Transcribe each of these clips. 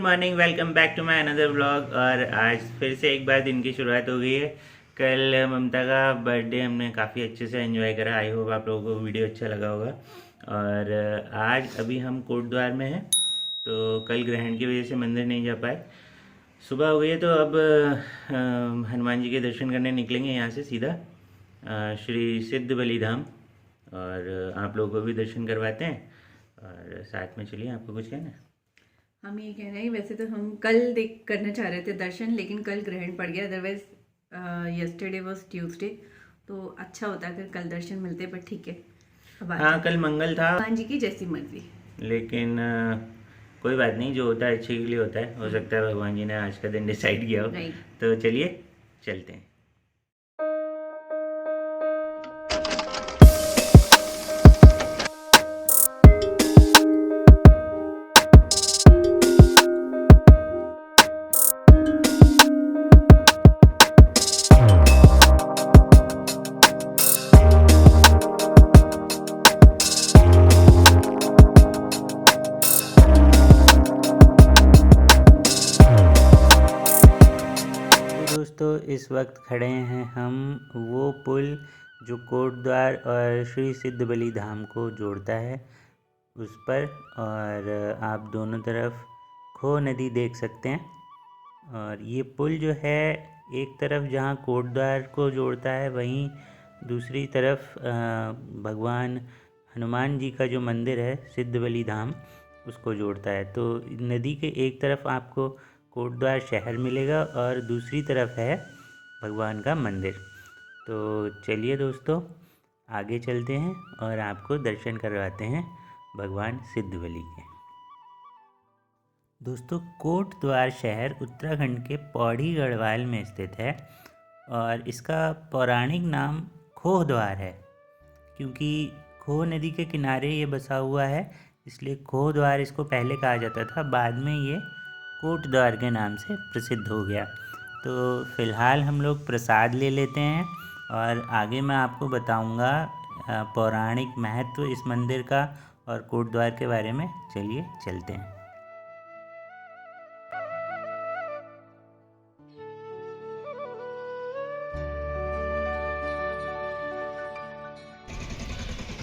Morning, welcome back to my another vlog. और आज फिर से एक बार दिन की शुरुआत हो गई है। कल ममता का बर्थडे हमने काफ़ी अच्छे से एंजॉय करा। आई होप आप लोगों को वीडियो अच्छा लगा होगा। और आज अभी हम कोटद्वार में हैं, तो कल ग्रहण की वजह से मंदिर नहीं जा पाए। सुबह हो गई है, तो अब हनुमान जी के दर्शन करने निकलेंगे यहाँ से सीधा श्री सिद्ध बलि धाम। और आप लोगों को भी दर्शन करवाते हैं। और साथ में चलिए, आपको कुछ कहना है? हम ये कह रहे हैं, वैसे तो हम कल देख करना चाह रहे थे दर्शन, लेकिन कल ग्रहण पड़ गया। अदरवाइज यस्टरडे वाज ट्यूसडे, तो अच्छा होता अगर कल दर्शन मिलते, पर ठीक है। अब हाँ, कल मंगल था, भगवान जी की जैसी मर्जी। लेकिन कोई बात नहीं, जो होता है अच्छे के लिए होता है। हो सकता है भगवान जी ने आज का दिन डिसाइड किया हो। राइट। तो चलिए चलते हैं। दोस्तों, इस वक्त खड़े हैं हम वो पुल जो कोटद्वार और श्री सिद्ध बलि धाम को जोड़ता है, उस पर। और आप दोनों तरफ खो नदी देख सकते हैं। और ये पुल जो है, एक तरफ जहाँ कोटद्वार को जोड़ता है, वहीं दूसरी तरफ भगवान हनुमान जी का जो मंदिर है सिद्ध बलि धाम, उसको जोड़ता है। तो नदी के एक तरफ आपको कोटद्वार शहर मिलेगा और दूसरी तरफ है भगवान का मंदिर। तो चलिए दोस्तों, आगे चलते हैं और आपको दर्शन करवाते हैं भगवान सिद्ध बलि के। दोस्तों, कोटद्वार शहर उत्तराखंड के पौड़ी गढ़वाल में स्थित है और इसका पौराणिक नाम खोहद्वार है, क्योंकि खोह नदी के किनारे ये बसा हुआ है, इसलिए खोहद्वार इसको पहले कहा जाता था। बाद में ये कोटद्वार के नाम से प्रसिद्ध हो गया। तो फ़िलहाल हम लोग प्रसाद ले लेते हैं और आगे मैं आपको बताऊंगा पौराणिक महत्व इस मंदिर का और कोटद्वार के बारे में। चलिए चलते हैं।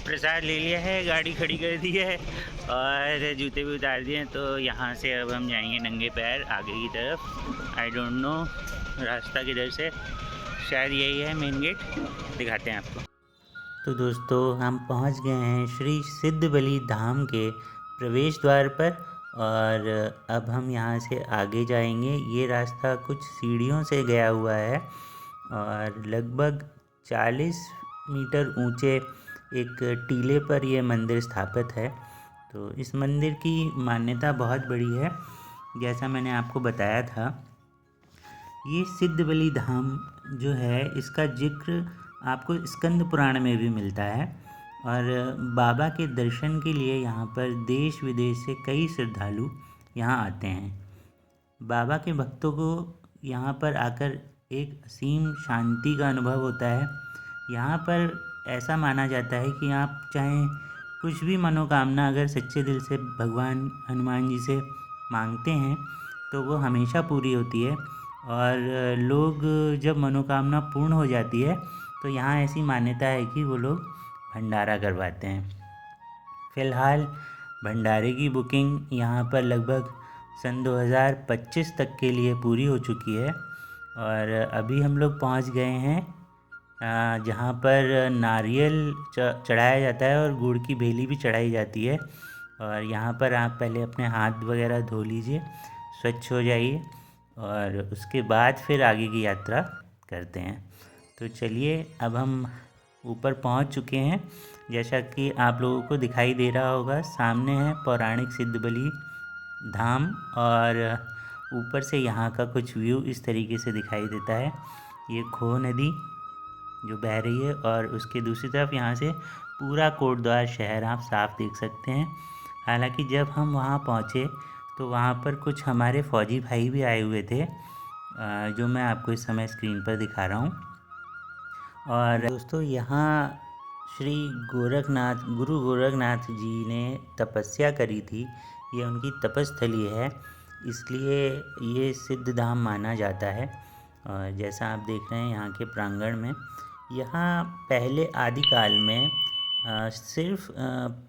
प्रसाद ले लिया है, गाड़ी खड़ी कर दी है और जूते भी उतार दिए हैं। तो यहाँ से अब हम जाएंगे नंगे पैर आगे की तरफ। आई डोंट नो रास्ता किधर से, शायद यही है मेन गेट, दिखाते हैं आपको। तो दोस्तों, हम पहुँच गए हैं श्री सिद्ध बलि धाम के प्रवेश द्वार पर। और अब हम यहाँ से आगे जाएंगे। ये रास्ता कुछ सीढ़ियों से गया हुआ है और लगभग 40 मीटर ऊंचे एक टीले पर यह मंदिर स्थापित है। तो इस मंदिर की मान्यता बहुत बड़ी है। जैसा मैंने आपको बताया था, ये सिद्ध बलि धाम जो है, इसका जिक्र आपको स्कंद पुराण में भी मिलता है। और बाबा के दर्शन के लिए यहाँ पर देश विदेश से कई श्रद्धालु यहाँ आते हैं। बाबा के भक्तों को यहाँ पर आकर एक असीम शांति का अनुभव होता है। यहाँ पर ऐसा माना जाता है कि आप चाहे कुछ भी मनोकामना अगर सच्चे दिल से भगवान हनुमान जी से मांगते हैं, तो वो हमेशा पूरी होती है। और लोग जब मनोकामना पूर्ण हो जाती है, तो यहाँ ऐसी मान्यता है कि वो लोग भंडारा करवाते हैं। फ़िलहाल भंडारे की बुकिंग यहाँ पर लगभग सन 2025 तक के लिए पूरी हो चुकी है। और अभी हम लोग पहुँच गए हैं जहाँ पर नारियल चढ़ाया जाता है और गुड़ की भेली भी चढ़ाई जाती है। और यहाँ पर आप पहले अपने हाथ वगैरह धो लीजिए, स्वच्छ हो जाइए, और उसके बाद फिर आगे की यात्रा करते हैं। तो चलिए, अब हम ऊपर पहुँच चुके हैं। जैसा कि आप लोगों को दिखाई दे रहा होगा, सामने है पौराणिक सिद्ध बलि धाम और ऊपर से यहाँ का कुछ व्यू इस तरीके से दिखाई देता है। ये खोह नदी जो बह रही है और उसके दूसरी तरफ यहाँ से पूरा कोटद्वार शहर आप साफ देख सकते हैं। हालांकि जब हम वहाँ पहुँचे तो वहाँ पर कुछ हमारे फौजी भाई भी आए हुए थे, जो मैं आपको इस समय स्क्रीन पर दिखा रहा हूँ। और दोस्तों, यहाँ श्री गुरु गोरखनाथ जी ने तपस्या करी थी। ये उनकी तपस्थली है। इसलिए ये सिद्ध धाम माना जाता है। और जैसा आप देख रहे हैं यहाँ के प्रांगण में, यहाँ पहले आदिकाल में सिर्फ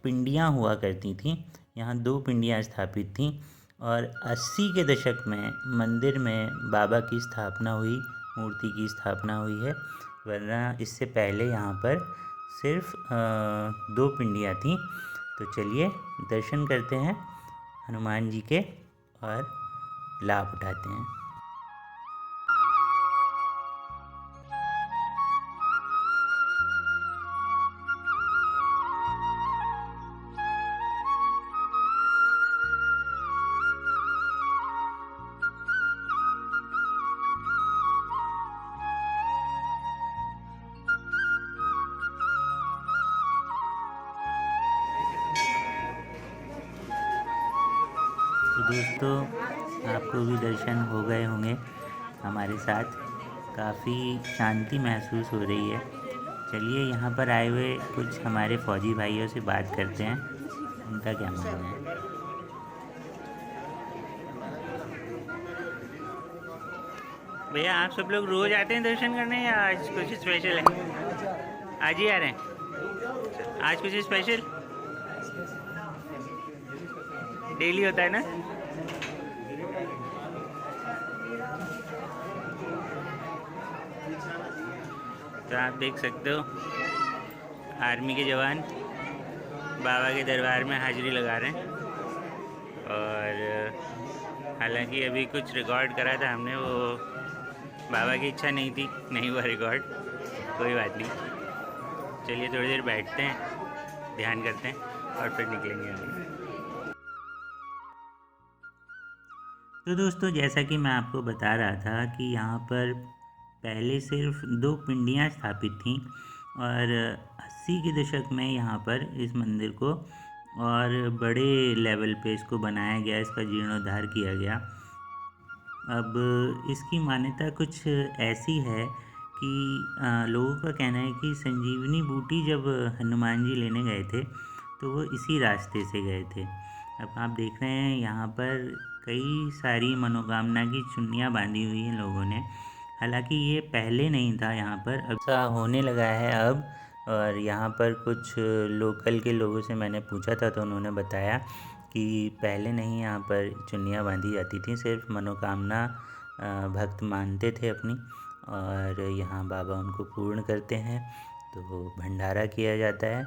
पिंडियाँ हुआ करती थीं। यहाँ 2 पिंडियाँ स्थापित थीं और 80 के दशक में मंदिर में बाबा की स्थापना हुई, मूर्ति की स्थापना हुई है, वरना इससे पहले यहाँ पर सिर्फ 2 पिंडियाँ थीं। तो चलिए दर्शन करते हैं हनुमान जी के और लाभ उठाते हैं। तो दोस्तों, आपको भी दर्शन हो गए होंगे हमारे साथ। काफ़ी शांति महसूस हो रही है। चलिए यहाँ पर आए हुए कुछ हमारे फौजी भाइयों से बात करते हैं, उनका क्या मानना है। भैया, आप सब लोग रोज आते हैं दर्शन करने या आज कुछ स्पेशल है? आज ही आ रहे हैं? आज कुछ स्पेशल डेली होता है ना? तो आप देख सकते हो आर्मी के जवान बाबा के दरबार में हाजिरी लगा रहे हैं। और हालांकि अभी कुछ रिकॉर्ड करा था हमने, वो बाबा की इच्छा नहीं थी, नहीं हुआ रिकॉर्ड। कोई बात नहीं, चलिए थोड़ी देर बैठते हैं, ध्यान करते हैं और फिर निकलेंगे हम। तो दोस्तों, जैसा कि मैं आपको बता रहा था कि यहाँ पर पहले सिर्फ 2 पिंडियाँ स्थापित थीं और 80 के दशक में यहाँ पर इस मंदिर को और बड़े लेवल पे इसको बनाया गया, इसका जीर्णोद्धार किया गया। अब इसकी मान्यता कुछ ऐसी है कि लोगों का कहना है कि संजीवनी बूटी जब हनुमान जी लेने गए थे तो वो इसी रास्ते से गए थे। अब आप देख रहे हैं यहाँ पर कई सारी मनोकामना की चुन्नियाँ बांधी हुई हैं लोगों ने। हालांकि ये पहले नहीं था यहाँ पर, अब ऐसा होने लगा है अब। और यहाँ पर कुछ लोकल के लोगों से मैंने पूछा था तो उन्होंने बताया कि पहले नहीं यहाँ पर चुन्नियाँ बांधी जाती थी, सिर्फ मनोकामना भक्त मानते थे अपनी, और यहाँ बाबा उनको पूर्ण करते हैं। तो भंडारा किया जाता है,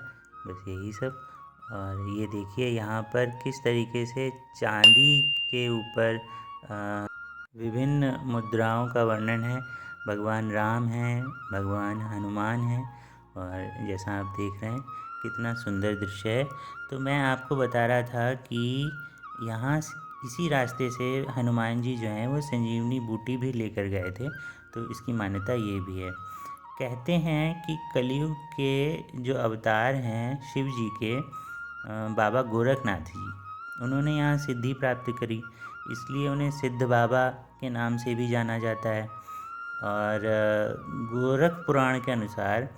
बस यही सब। और ये देखिए यहाँ पर किस तरीके से चांदी के ऊपर विभिन्न मुद्राओं का वर्णन है। भगवान राम हैं, भगवान हनुमान हैं, और जैसा आप देख रहे हैं कितना सुंदर दृश्य है। तो मैं आपको बता रहा था कि यहाँ इसी रास्ते से हनुमान जी जो हैं वो संजीवनी बूटी भी लेकर गए थे, तो इसकी मान्यता ये भी है। कहते हैं कि कलयुग के जो अवतार हैं शिव जी के, बाबा गोरखनाथ जी, उन्होंने यहाँ सिद्धि प्राप्त करी, इसलिए उन्हें सिद्ध बाबा के नाम से भी जाना जाता है। और गोरख पुराण के अनुसार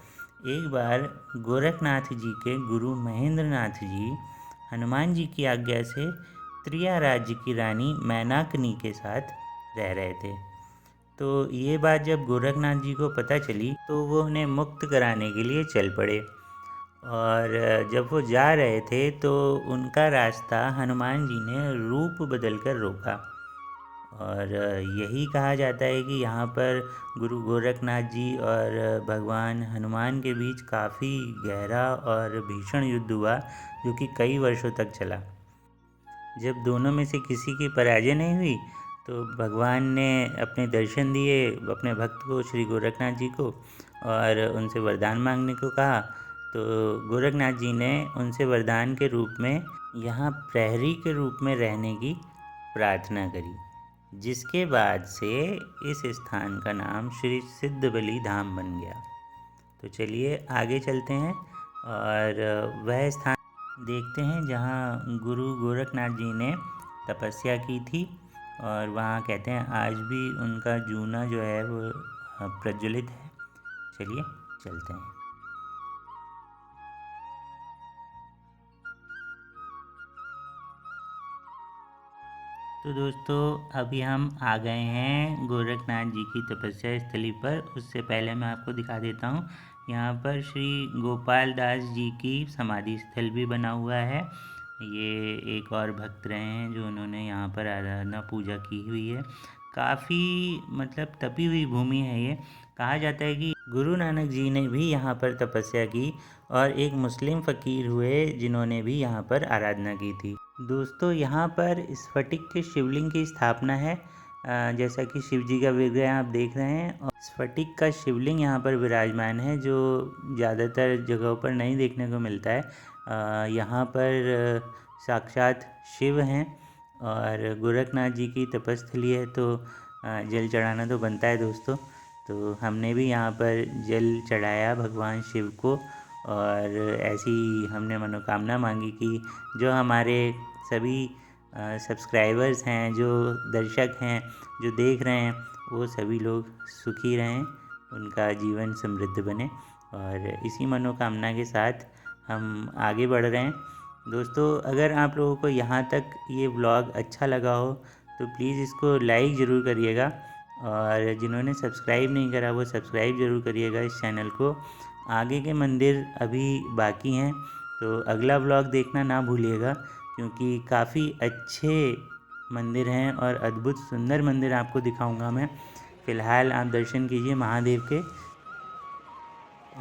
एक बार गोरखनाथ जी के गुरु महेंद्र नाथ जी हनुमान जी की आज्ञा से त्रिया राज्य की रानी मैनाकनी के साथ रह रहे थे। तो ये बात जब गोरखनाथ जी को पता चली तो वो उन्हें मुक्त कराने के लिए चल पड़े। और जब वो जा रहे थे तो उनका रास्ता हनुमान जी ने रूप बदल कर रोका। और यही कहा जाता है कि यहाँ पर गुरु गोरखनाथ जी और भगवान हनुमान के बीच काफ़ी गहरा और भीषण युद्ध हुआ, जो कि कई वर्षों तक चला। जब दोनों में से किसी की पराजय नहीं हुई तो भगवान ने अपने दर्शन दिए अपने भक्त को, श्री गोरखनाथ जी को, और उनसे वरदान मांगने को कहा। तो गोरखनाथ जी ने उनसे वरदान के रूप में यहाँ प्रहरी के रूप में रहने की प्रार्थना करी, जिसके बाद से इस स्थान का नाम श्री सिद्धबली धाम बन गया। तो चलिए आगे चलते हैं और वह स्थान देखते हैं जहाँ गुरु गोरखनाथ जी ने तपस्या की थी। और वहाँ कहते हैं आज भी उनका जूना जो है वो प्रज्वलित है। चलिए चलते हैं। तो दोस्तों अभी हम आ गए हैं गोरखनाथ जी की तपस्या स्थली पर। उससे पहले मैं आपको दिखा देता हूँ, यहाँ पर श्री गोपाल दास जी की समाधि स्थल भी बना हुआ है। ये एक और भक्त रहे हैं जो उन्होंने यहाँ पर आराधना पूजा की हुई है। काफ़ी मतलब तपी हुई भूमि है ये। कहा जाता है कि गुरु नानक जी ने भी यहाँ पर तपस्या की और एक मुस्लिम फ़कीर हुए जिन्होंने भी यहाँ पर आराधना की थी। दोस्तों यहाँ पर स्फटिक के शिवलिंग की स्थापना है। जैसा कि शिव जी का विग्रह आप देख रहे हैं, और स्फटिक का शिवलिंग यहाँ पर विराजमान है जो ज़्यादातर जगहों पर नहीं देखने को मिलता है। यहाँ पर साक्षात शिव हैं और गोरखनाथ जी की तपस्थली है, तो जल चढ़ाना तो बनता है दोस्तों। तो हमने भी यहाँ पर जल चढ़ाया भगवान शिव को, और ऐसी हमने मनोकामना मांगी कि जो हमारे सभी सब्सक्राइबर्स हैं, जो दर्शक हैं, जो देख रहे हैं, वो सभी लोग सुखी रहें, उनका जीवन समृद्ध बने। और इसी मनोकामना के साथ हम आगे बढ़ रहे हैं। दोस्तों अगर आप लोगों को यहाँ तक ये व्लॉग अच्छा लगा हो तो प्लीज़ इसको लाइक ज़रूर करिएगा, और जिन्होंने सब्सक्राइब नहीं करा वो सब्सक्राइब ज़रूर करिएगा इस चैनल को। आगे के मंदिर अभी बाकी हैं, तो अगला व्लॉग देखना ना भूलिएगा, क्योंकि काफ़ी अच्छे मंदिर हैं और अद्भुत सुंदर मंदिर आपको दिखाऊंगा मैं। फ़िलहाल आप दर्शन कीजिए महादेव के,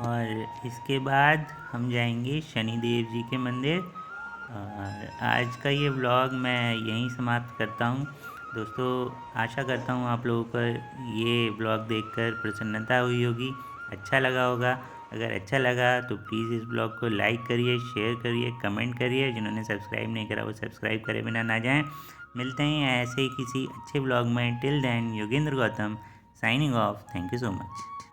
और इसके बाद हम जाएंगे शनिदेव जी के मंदिर। और आज का ये व्लॉग मैं यहीं समाप्त करता हूँ। दोस्तों आशा करता हूँ आप लोगों को ये व्लॉग देखकर प्रसन्नता हुई होगी, अच्छा लगा होगा। अगर अच्छा लगा तो प्लीज़ इस ब्लॉग को लाइक करिए, शेयर करिए, कमेंट करिए। जिन्होंने सब्सक्राइब नहीं करा वो सब्सक्राइब करे बिना ना जाएं। मिलते हैं ऐसे ही किसी अच्छे ब्लॉग में। Till then Yogendra Gautam signing off. Thank you so much.